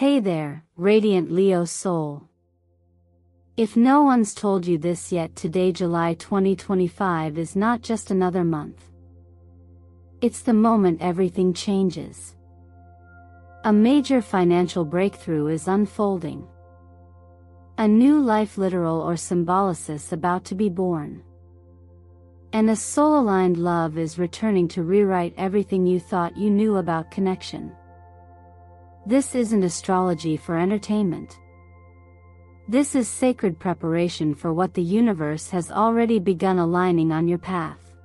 Hey there, radiant Leo soul. If no one's told you this yet, today, July 2025, is not just another month. It's the moment everything changes. A major financial breakthrough is unfolding. A new life, literal or symbolic, about to be born. And a soul-aligned love is returning to rewrite everything you thought you knew about connection. This isn't astrology for entertainment. This is sacred preparation for what the universe has already begun aligning on your path.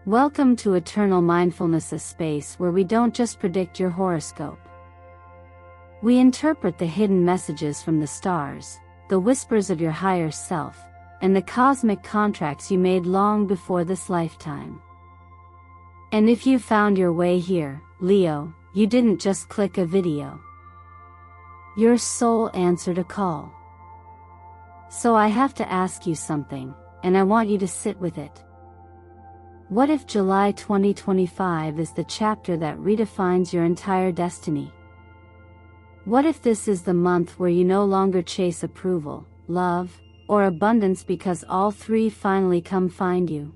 Welcome to Eternal Mindfulness, a space where we don't just predict your horoscope. We interpret the hidden messages from the stars, the whispers of your higher self, and the cosmic contracts you made long before this lifetime. And if you found your way here, Leo, you didn't just click a video. Your soul answered a call. So I have to ask you something, and I want you to sit with it. What if July 2025 is the chapter that redefines your entire destiny? What if this is the month where you no longer chase approval, love, or abundance because all three finally come find you?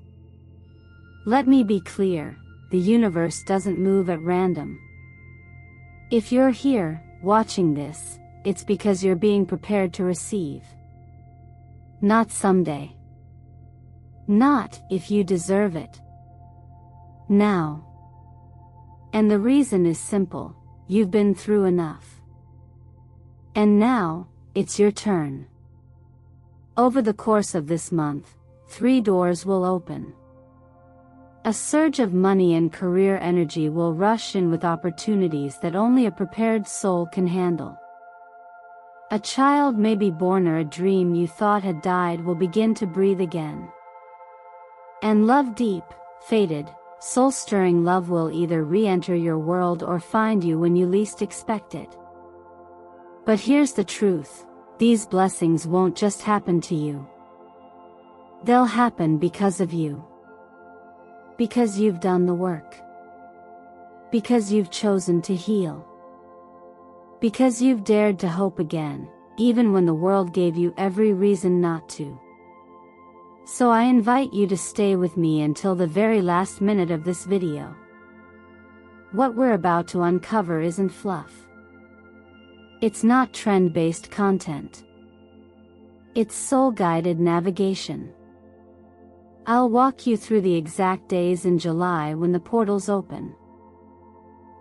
Let me be clear, the universe doesn't move at random. If you're here, watching this, it's because you're being prepared to receive. Not someday. Not if you deserve it. Now. And the reason is simple: you've been through enough. And now, it's your turn. Over the course of this month, 3 doors will open. A surge of money and career energy will rush in with opportunities that only a prepared soul can handle. A child may be born, or a dream you thought had died will begin to breathe again. And love, deep, fated, soul-stirring love, will either re-enter your world or find you when you least expect it. But here's the truth: these blessings won't just happen to you. They'll happen because of you. Because you've done the work. Because you've chosen to heal. Because you've dared to hope again, even when the world gave you every reason not to. So I invite you to stay with me until the very last minute of this video. What we're about to uncover isn't fluff. It's not trend-based content. It's soul-guided navigation. I'll walk you through the exact days in July when the portals open.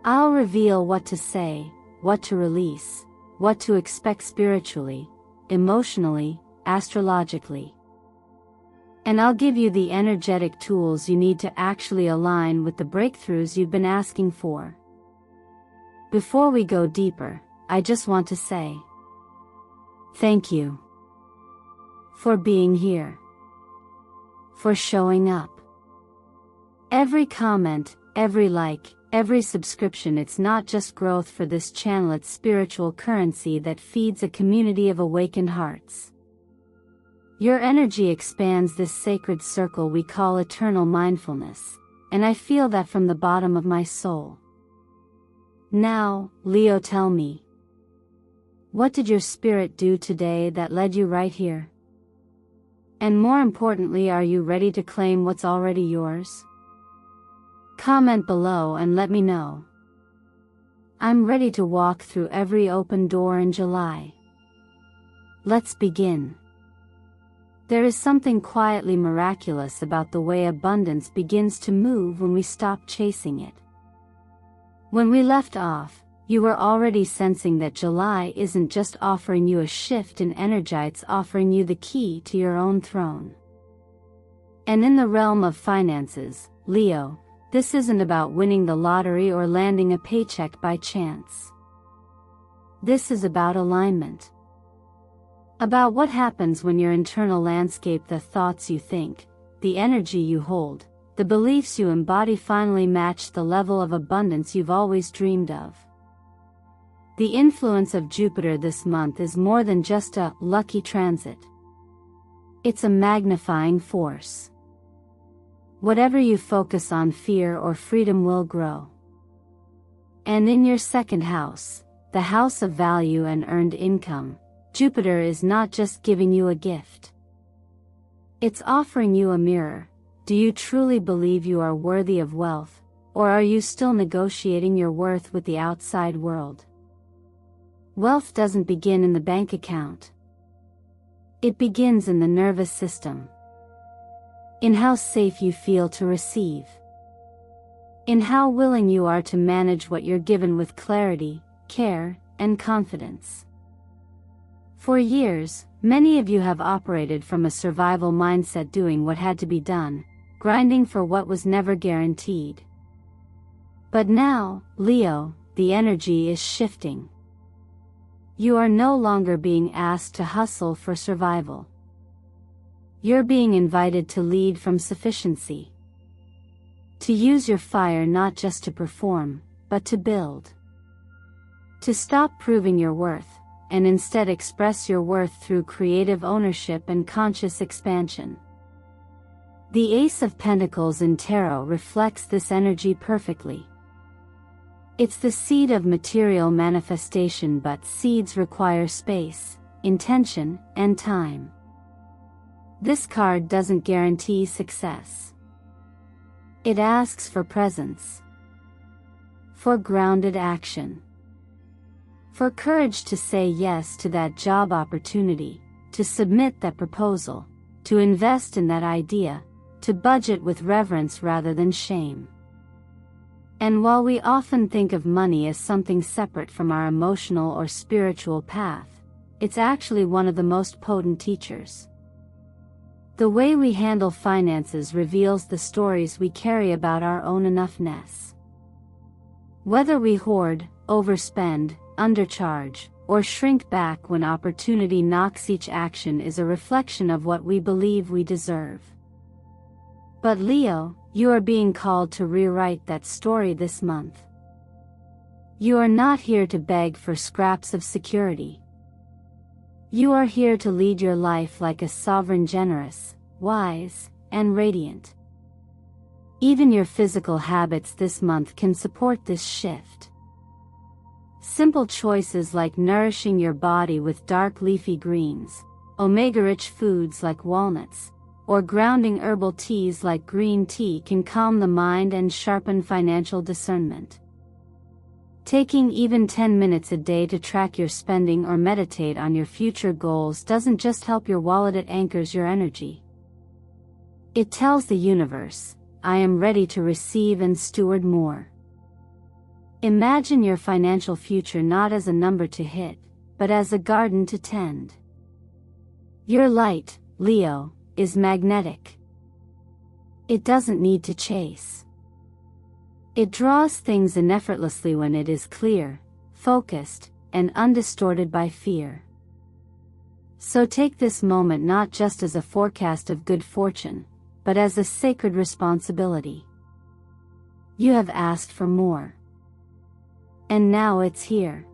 I'll reveal what to say, what to release, what to expect spiritually, emotionally, astrologically. And I'll give you the energetic tools you need to actually align with the breakthroughs you've been asking for. Before we go deeper, I just want to say thank you for being here. For showing up. Every comment, every like, every subscription, it's not just growth for this channel, it's spiritual currency that feeds a community of awakened hearts. Your energy expands this sacred circle we call eternal mindfulness, and I feel that from the bottom of my soul. Now, Leo, tell me, what did your spirit do today that led you right here? And more importantly, are you ready to claim what's already yours? Comment below and let me know. I'm ready to walk through every open door in July. Let's begin. There is something quietly miraculous about the way abundance begins to move when we stop chasing it. When we left off, you were already sensing that July isn't just offering you a shift in energy, it's offering you the key to your own throne. And in the realm of finances, Leo, this isn't about winning the lottery or landing a paycheck by chance. This is about alignment. About what happens when your internal landscape, the thoughts you think, the energy you hold, the beliefs you embody finally match the level of abundance you've always dreamed of. The influence of Jupiter this month is more than just a lucky transit. It's a magnifying force. Whatever you focus on, fear or freedom, will grow. And in your second house, the house of value and earned income, Jupiter is not just giving you a gift. It's offering you a mirror. Do you truly believe you are worthy of wealth, or are you still negotiating your worth with the outside world? Wealth doesn't begin in the bank account. It begins in the nervous system. In how safe you feel to receive. In how willing you are to manage what you're given with clarity, care, and confidence. For years, many of you have operated from a survival mindset, doing what had to be done, grinding for what was never guaranteed. But now, Leo, the energy is shifting. You are no longer being asked to hustle for survival. You're being invited to lead from sufficiency. To use your fire not just to perform, but to build. To stop proving your worth, and instead express your worth through creative ownership and conscious expansion. The Ace of Pentacles in Tarot reflects this energy perfectly. It's the seed of material manifestation, but seeds require space, intention, and time. This card doesn't guarantee success. It asks for presence. For grounded action. For courage to say yes to that job opportunity, to submit that proposal, to invest in that idea, to budget with reverence rather than shame. And while we often think of money as something separate from our emotional or spiritual path, it's actually one of the most potent teachers. The way we handle finances reveals the stories we carry about our own enoughness. Whether we hoard, overspend, undercharge, or shrink back when opportunity knocks, each action is a reflection of what we believe we deserve. But Leo, you are being called to rewrite that story this month. You are not here to beg for scraps of security. You are here to lead your life like a sovereign, generous, wise, and radiant. Even your physical habits this month can support this shift. Simple choices like nourishing your body with dark leafy greens, omega-rich foods like walnuts, or grounding herbal teas like green tea can calm the mind and sharpen financial discernment. Taking even 10 minutes a day to track your spending or meditate on your future goals doesn't just help your wallet, it anchors your energy. It tells the universe, I am ready to receive and steward more. Imagine your financial future not as a number to hit, but as a garden to tend. Your light, Leo, is magnetic. It doesn't need to chase. It draws things in effortlessly when it is clear, focused, and undistorted by fear. So take this moment not just as a forecast of good fortune, but as a sacred responsibility. You have asked for more. And now it's here.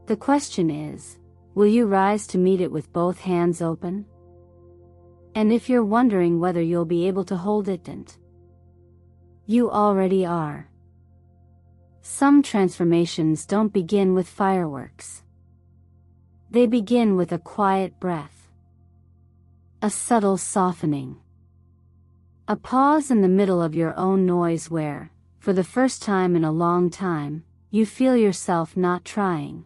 The question is, will you rise to meet it with both hands open? And if you're wondering whether you'll be able to hold it, you already are. Some transformations don't begin with fireworks. They begin with a quiet breath. A subtle softening. A pause in the middle of your own noise where, for the first time in a long time, you feel yourself not trying.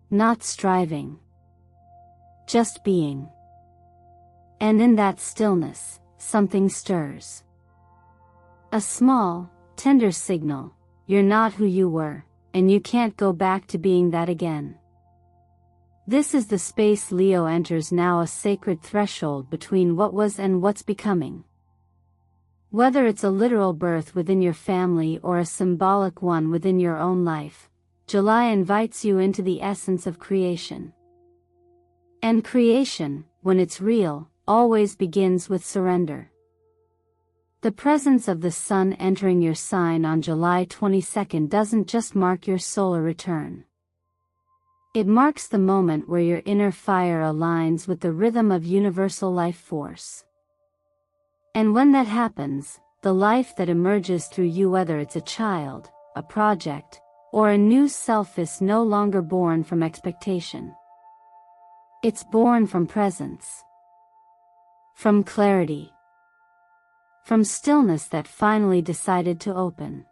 Not striving. Just being. And in that stillness, something stirs. A small, tender signal, you're not who you were, and you can't go back to being that again. This is the space Leo enters now, a sacred threshold between what was and what's becoming. Whether it's a literal birth within your family or a symbolic one within your own life, July invites you into the essence of creation. And creation, when it's real, always begins with surrender. The presence of the sun entering your sign on July 22nd doesn't just mark your solar return. It marks the moment where your inner fire aligns with the rhythm of universal life force. And when that happens, the life that emerges through you, whether it's a child, a project, or a new self is no longer born from expectation. It's born from presence, from clarity, from stillness that finally decided to open.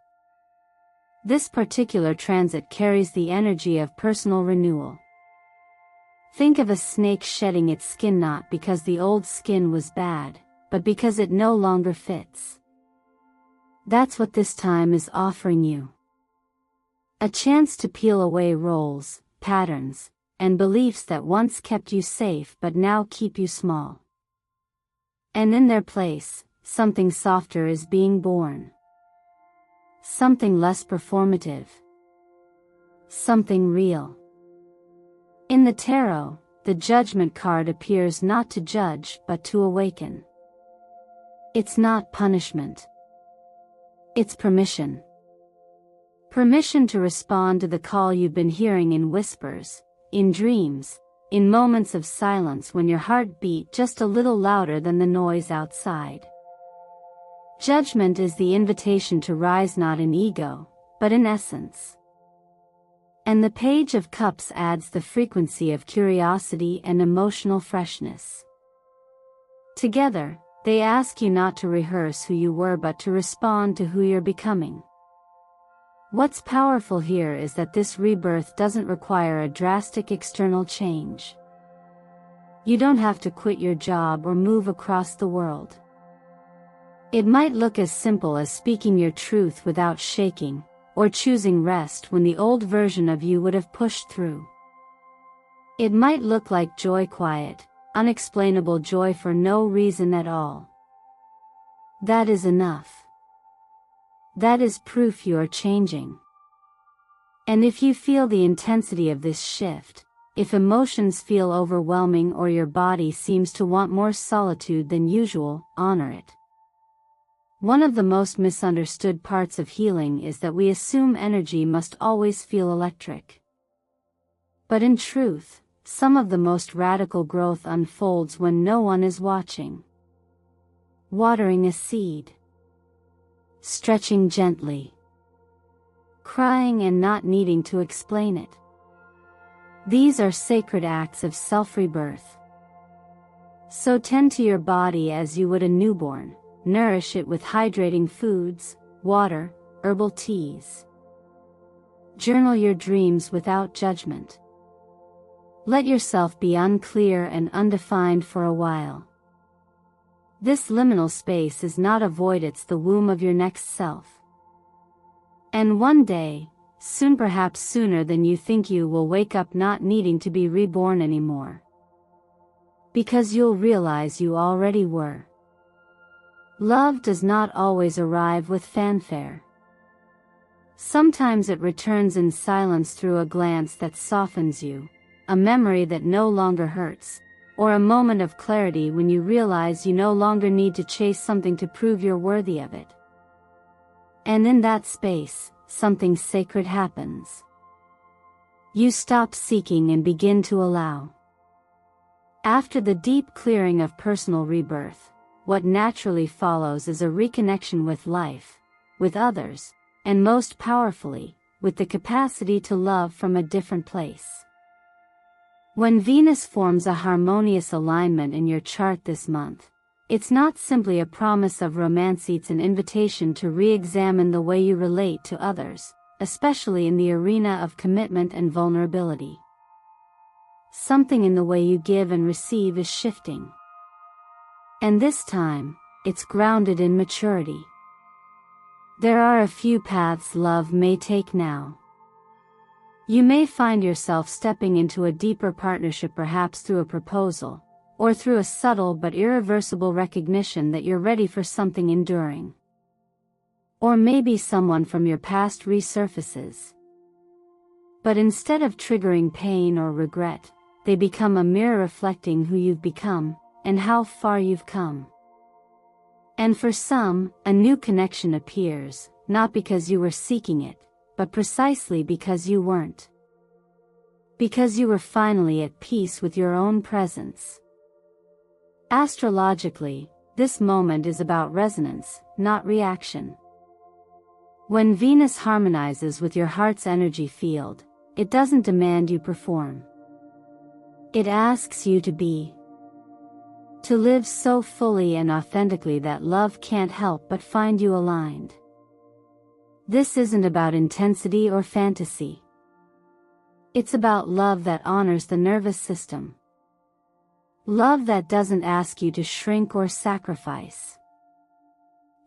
This particular transit carries the energy of personal renewal. Think of a snake shedding its skin not because the old skin was bad, but because it no longer fits. That's what this time is offering you. A chance to peel away roles, patterns, and beliefs that once kept you safe but now keep you small. And in their place, something softer is being born. Something less performative. Something real. In the tarot, the Judgment card appears not to judge but to awaken. It's not punishment. It's permission. Permission to respond to the call you've been hearing in whispers, in dreams, in moments of silence when your heart beat just a little louder than the noise outside. Judgment is the invitation to rise not in ego, but in essence. And the Page of Cups adds the frequency of curiosity and emotional freshness. Together, they ask you not to rehearse who you were but to respond to who you're becoming. What's powerful here is that this rebirth doesn't require a drastic external change. You don't have to quit your job or move across the world. It might look as simple as speaking your truth without shaking, or choosing rest when the old version of you would have pushed through. It might look like joy, quiet, unexplainable joy for no reason at all. That is enough. That is proof you are changing. And if you feel the intensity of this shift, if emotions feel overwhelming or your body seems to want more solitude than usual, honor it. One of the most misunderstood parts of healing is that we assume energy must always feel electric. But in truth, some of the most radical growth unfolds when no one is watching. Watering a seed. Stretching gently. Crying and not needing to explain it. These are sacred acts of self-rebirth. So tend to your body as you would a newborn. Nourish it with hydrating foods, water, herbal teas. Journal your dreams without judgment. Let yourself be unclear and undefined for a while. This liminal space is not a void, it's the womb of your next self. And one day, soon, perhaps sooner than you think, you will wake up not needing to be reborn anymore. Because you'll realize you already were. Love does not always arrive with fanfare. Sometimes it returns in silence, through a glance that softens you, a memory that no longer hurts, or a moment of clarity when you realize you no longer need to chase something to prove you're worthy of it. And in that space, something sacred happens. You stop seeking and begin to allow. After the deep clearing of personal rebirth, what naturally follows is a reconnection with life, with others, and most powerfully, with the capacity to love from a different place. When Venus forms a harmonious alignment in your chart this month, it's not simply a promise of romance, it's an invitation to re-examine the way you relate to others, especially in the arena of commitment and vulnerability. Something in the way you give and receive is shifting. And this time, it's grounded in maturity. There are a few paths love may take now. You may find yourself stepping into a deeper partnership, perhaps through a proposal, or through a subtle but irreversible recognition that you're ready for something enduring. Or maybe someone from your past resurfaces. But instead of triggering pain or regret, they become a mirror reflecting who you've become, and how far you've come. And for some, a new connection appears, not because you were seeking it, but precisely because you weren't. Because you were finally at peace with your own presence. Astrologically, this moment is about resonance, not reaction. When Venus harmonizes with your heart's energy field, it doesn't demand you perform. It asks you to be. To live so fully and authentically that love can't help but find you aligned. This isn't about intensity or fantasy. It's about love that honors the nervous system. Love that doesn't ask you to shrink or sacrifice.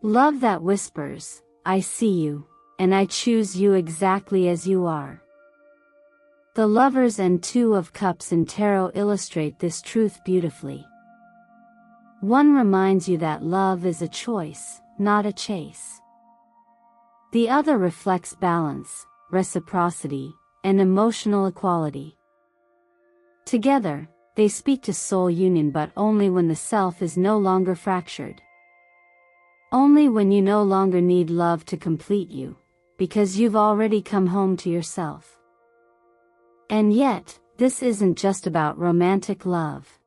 Love that whispers, "I see you, and I choose you exactly as you are." The Lovers and Two of Cups in Tarot illustrate this truth beautifully. One reminds you that love is a choice, not a chase. The other reflects balance, reciprocity, and emotional equality. Together, they speak to soul union, but only when the self is no longer fractured. Only when you no longer need love to complete you, because you've already come home to yourself. And yet, this isn't just about romantic love.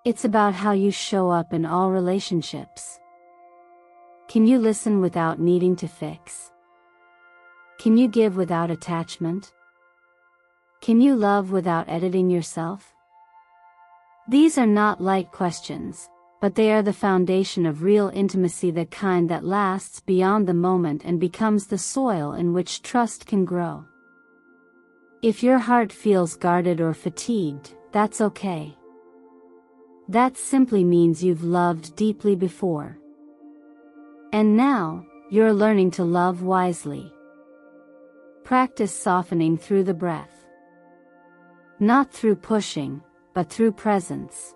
It's about how you show up in all relationships. Can you listen without needing to fix? Can you give without attachment? Can you love without editing yourself? These are not light questions, but they are the foundation of real intimacy, the kind that lasts beyond the moment and becomes the soil in which trust can grow. If your heart feels guarded or fatigued, that's okay. That simply means you've loved deeply before. And now, you're learning to love wisely. Practice softening through the breath. Not through pushing, but through presence.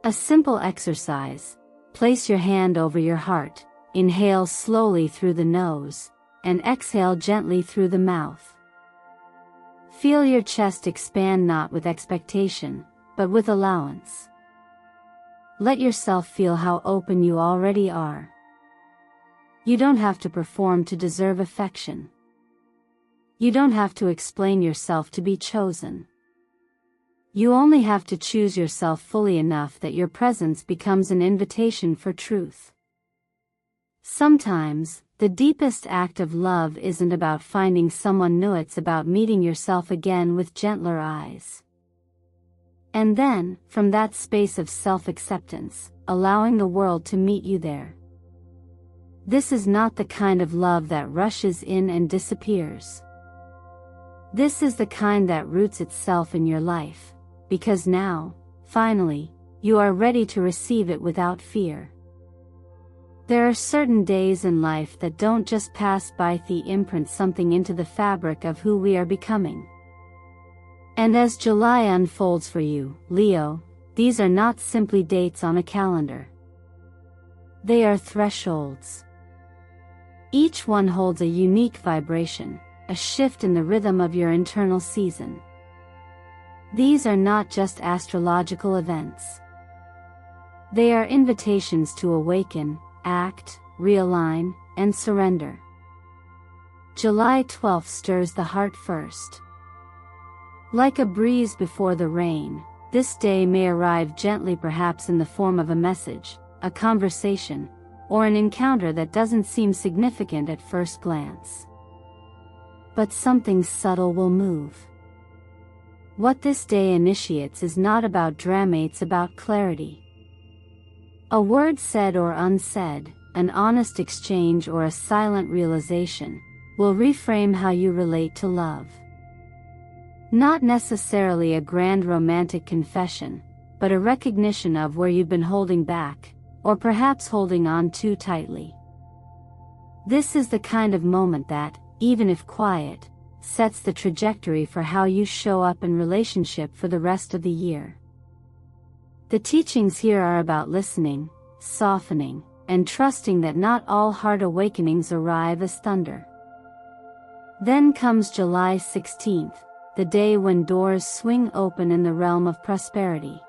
A simple exercise: place your hand over your heart, inhale slowly through the nose, and exhale gently through the mouth. Feel your chest expand, not with expectation, but with allowance. Let yourself feel how open you already are. You don't have to perform to deserve affection. You don't have to explain yourself to be chosen. You only have to choose yourself fully enough that your presence becomes an invitation for truth. Sometimes, the deepest act of love isn't about finding someone new, it's about meeting yourself again with gentler eyes. And then, from that space of self-acceptance, allowing the world to meet you there. This is not the kind of love that rushes in and disappears. This is the kind that roots itself in your life, because now, finally, you are ready to receive it without fear. There are certain days in life that don't just pass by, they imprint something into the fabric of who we are becoming. And as July unfolds for you, Leo, these are not simply dates on a calendar. They are thresholds. Each one holds a unique vibration, a shift in the rhythm of your internal season. These are not just astrological events. They are invitations to awaken, act, realign, and surrender. July 12th stirs the heart first. Like a breeze before the rain, this day may arrive gently, perhaps in the form of a message, a conversation, or an encounter that doesn't seem significant at first glance. But something subtle will move. What this day initiates is not about drama, it's about clarity. A word said or unsaid, an honest exchange or a silent realization, will reframe how you relate to love. Not necessarily a grand romantic confession, but a recognition of where you've been holding back, or perhaps holding on too tightly. This is the kind of moment that, even if quiet, sets the trajectory for how you show up in relationship for the rest of the year. The teachings here are about listening, softening, and trusting that not all heart awakenings arrive as thunder. Then comes July 16th, the day when doors swing open in the realm of prosperity.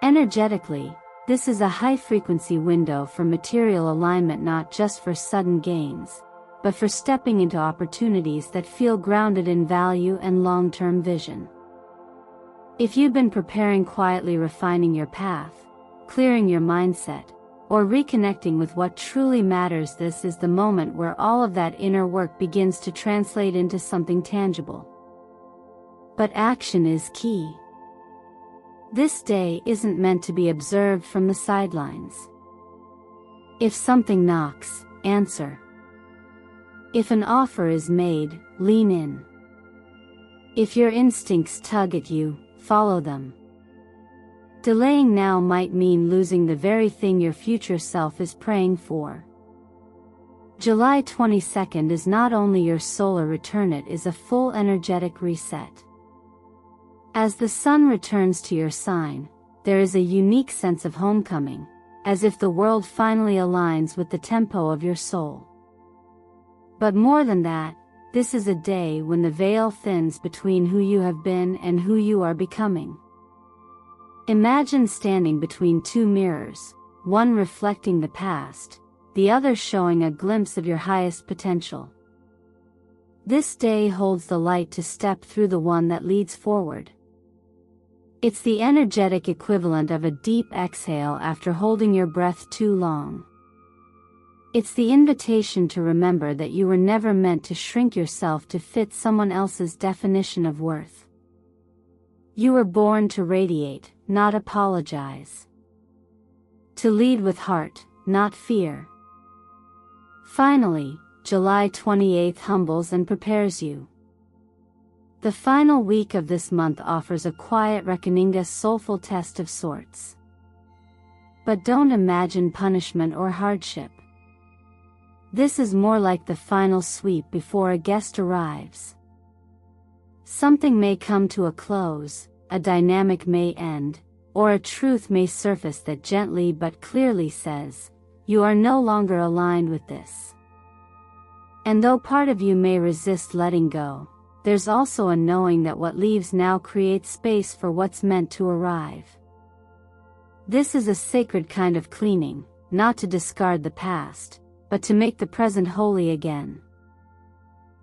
Energetically, this is a high-frequency window for material alignment, not just for sudden gains, but for stepping into opportunities that feel grounded in value and long-term vision. If you've been preparing, quietly refining your path, clearing your mindset, or reconnecting with what truly matters. This is the moment where all of that inner work begins to translate into something tangible. But action is key. This day isn't meant to be observed from the sidelines. If something knocks, answer. If an offer is made, lean in. If your instincts tug at you, follow them. Delaying now might mean losing the very thing your future self is praying for. July 22nd is not only your solar return, it is a full energetic reset. As the sun returns to your sign, there is a unique sense of homecoming, as if the world finally aligns with the tempo of your soul. But more than that, this is a day when the veil thins between who you have been and who you are becoming. Imagine standing between two mirrors, one reflecting the past, the other showing a glimpse of your highest potential. This day holds the light to step through, the one that leads forward. It's the energetic equivalent of a deep exhale after holding your breath too long. It's the invitation to remember that you were never meant to shrink yourself to fit someone else's definition of worth. You were born to radiate, not apologize. To lead with heart, not fear. Finally, July 28th humbles and prepares you. The final week of this month offers a quiet reckoning, a soulful test of sorts. But don't imagine punishment or hardship. This is more like the final sweep before a guest arrives. Something may come to a close, a dynamic may end, or a truth may surface that gently but clearly says, you are no longer aligned with this. And though part of you may resist letting go, there's also a knowing that what leaves now creates space for what's meant to arrive. This is a sacred kind of cleaning, not to discard the past, but to make the present holy again.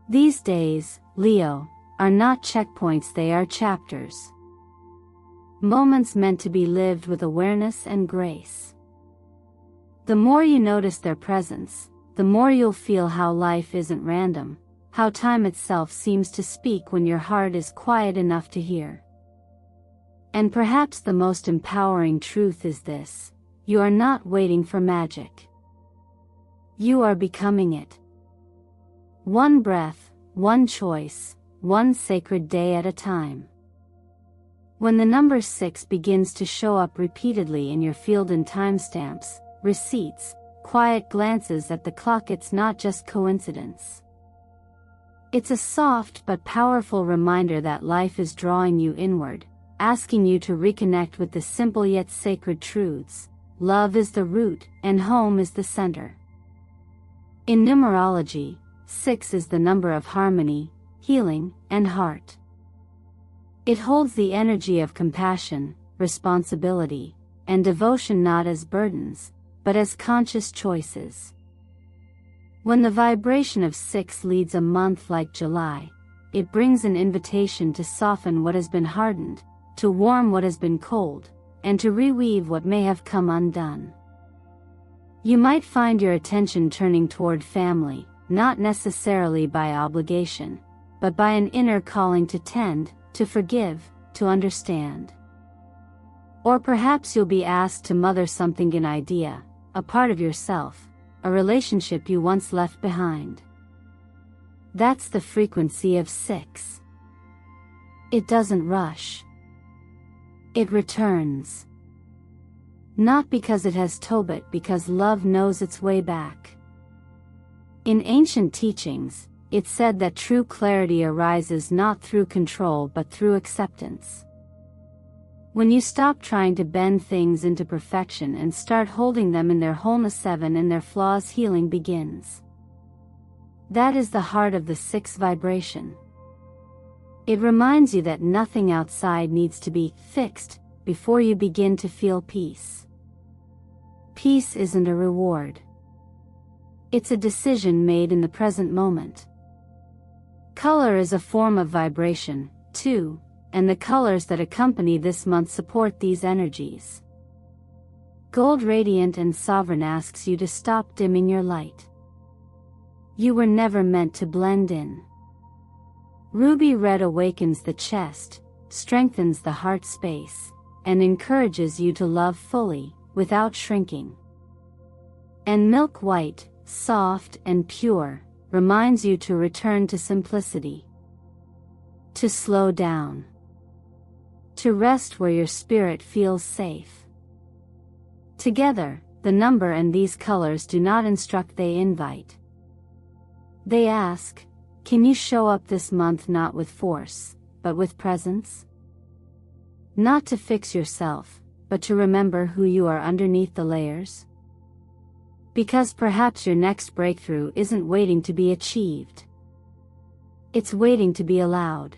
These days, Leo, are not checkpoints, they are chapters. Moments meant to be lived with awareness and grace. The more you notice their presence, the more you'll feel how life isn't random, how time itself seems to speak when your heart is quiet enough to hear. And perhaps the most empowering truth is this: you are not waiting for magic. You are becoming it. One breath, one choice, one sacred day at a time. When the number 6 begins to show up repeatedly in your field in timestamps, receipts, quiet glances at the clock, it's not just coincidence. It's a soft but powerful reminder that life is drawing you inward, asking you to reconnect with the simple yet sacred truths. Love is the root, and home is the center. In numerology, 6 is the number of harmony, healing, and heart. It holds the energy of compassion, responsibility, and devotion, not as burdens, but as conscious choices. When the vibration of 6 leads a month like July, it brings an invitation to soften what has been hardened, to warm what has been cold, and to reweave what may have come undone. You might find your attention turning toward family, not necessarily by obligation, but by an inner calling to tend, to forgive, to understand. Or perhaps you'll be asked to mother something, an idea, a part of yourself, a relationship you once left behind. That's the frequency of 6. It doesn't rush. It returns. Not because it has to, but because love knows its way back. In ancient teachings, it said that true clarity arises not through control but through acceptance. When you stop trying to bend things into perfection and start holding them in their wholeness, 7 and their flaws, healing begins. That is the heart of the 6 vibration. It reminds you that nothing outside needs to be fixed before you begin to feel peace. Peace isn't a reward. It's a decision made in the present moment. Color is a form of vibration, too, and the colors that accompany this month support these energies. Gold radiant and sovereign asks you to stop dimming your light. You were never meant to blend in. Ruby red awakens the chest, strengthens the heart space, and encourages you to love fully, without shrinking. And milk white, soft and pure, reminds you to return to simplicity. To slow down. To rest where your spirit feels safe. Together, the number and these colors do not instruct, they invite. They ask, can you show up this month not with force, but with presence? Not to fix yourself, but to remember who you are underneath the layers? Because perhaps your next breakthrough isn't waiting to be achieved. It's waiting to be allowed.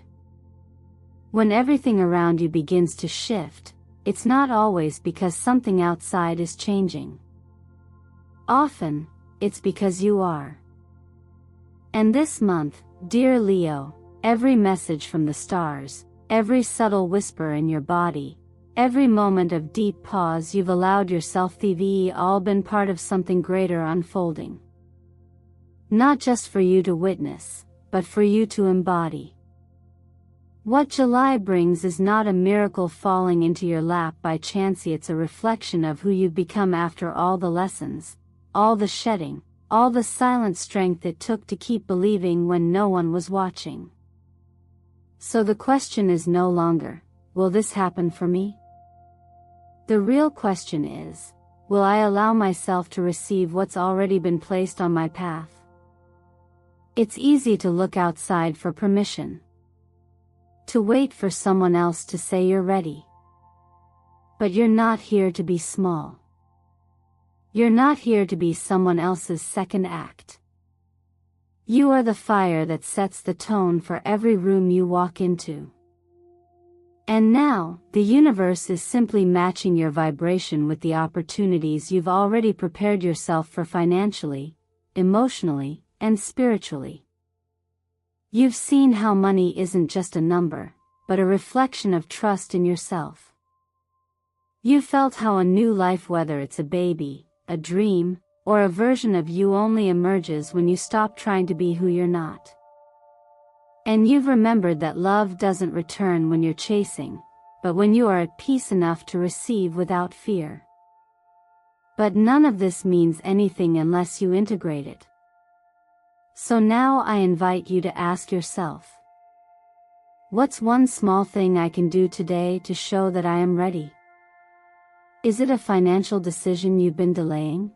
When everything around you begins to shift, it's not always because something outside is changing. Often, it's because you are. And this month, dear Leo, every message from the stars, every subtle whisper in your body, every moment of deep pause you've allowed yourself, they've all been part of something greater unfolding. Not just for you to witness, but for you to embody. What July brings is not a miracle falling into your lap by chance, it's a reflection of who you've become after all the lessons, all the shedding, all the silent strength it took to keep believing when no one was watching. So the question is no longer, will this happen for me? The real question is, will I allow myself to receive what's already been placed on my path? It's easy to look outside for permission. To wait for someone else to say you're ready. But you're not here to be small. You're not here to be someone else's second act. You are the fire that sets the tone for every room you walk into. And now, the universe is simply matching your vibration with the opportunities you've already prepared yourself for financially, emotionally, and spiritually. You've seen how money isn't just a number, but a reflection of trust in yourself. You felt how a new life, whether it's a baby, a dream, or a version of you, only emerges when you stop trying to be who you're not. And you've remembered that love doesn't return when you're chasing, but when you are at peace enough to receive without fear. But none of this means anything unless you integrate it. So now I invite you to ask yourself, what's one small thing I can do today to show that I am ready? Is it a financial decision you've been delaying?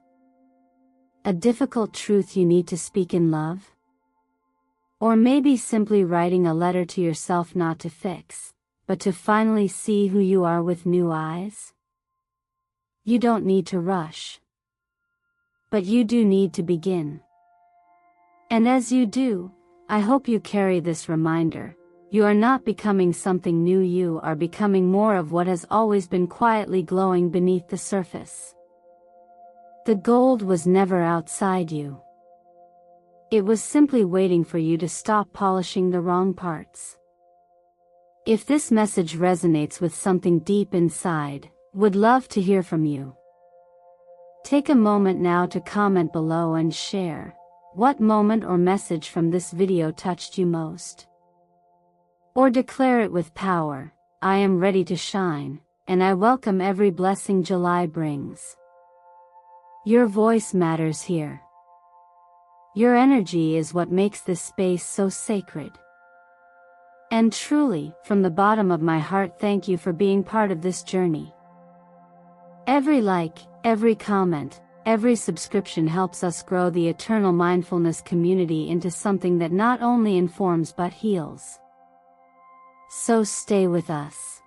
A difficult truth you need to speak in love? Or maybe simply writing a letter to yourself, not to fix, but to finally see who you are with new eyes? You don't need to rush. But you do need to begin. And as you do, I hope you carry this reminder, you are not becoming something new, you are becoming more of what has always been quietly glowing beneath the surface. The gold was never outside you. It was simply waiting for you to stop polishing the wrong parts. If this message resonates with something deep inside, would love to hear from you. Take a moment now to comment below and share. What moment or message from this video touched you most? Or declare it with power, I am ready to shine, and I welcome every blessing July brings. Your voice matters here. Your energy is what makes this space so sacred. And truly, from the bottom of my heart, thank you for being part of this journey. Every like, every comment, every subscription helps us grow the Eternal Mindfulness community into something that not only informs but heals. So stay with us.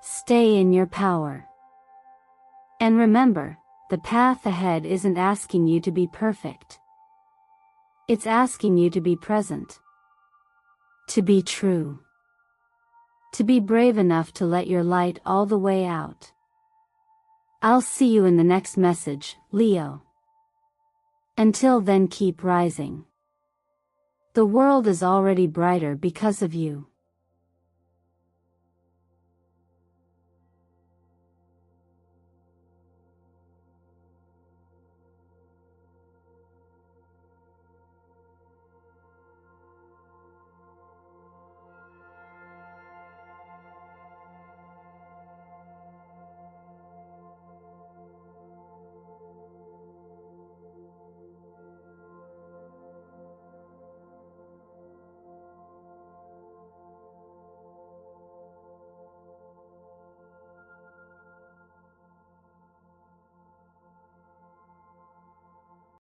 Stay in your power. And remember, the path ahead isn't asking you to be perfect. It's asking you to be present. To be true. To be brave enough to let your light all the way out. I'll see you in the next message, Leo. Until then, keep rising. The world is already brighter because of you.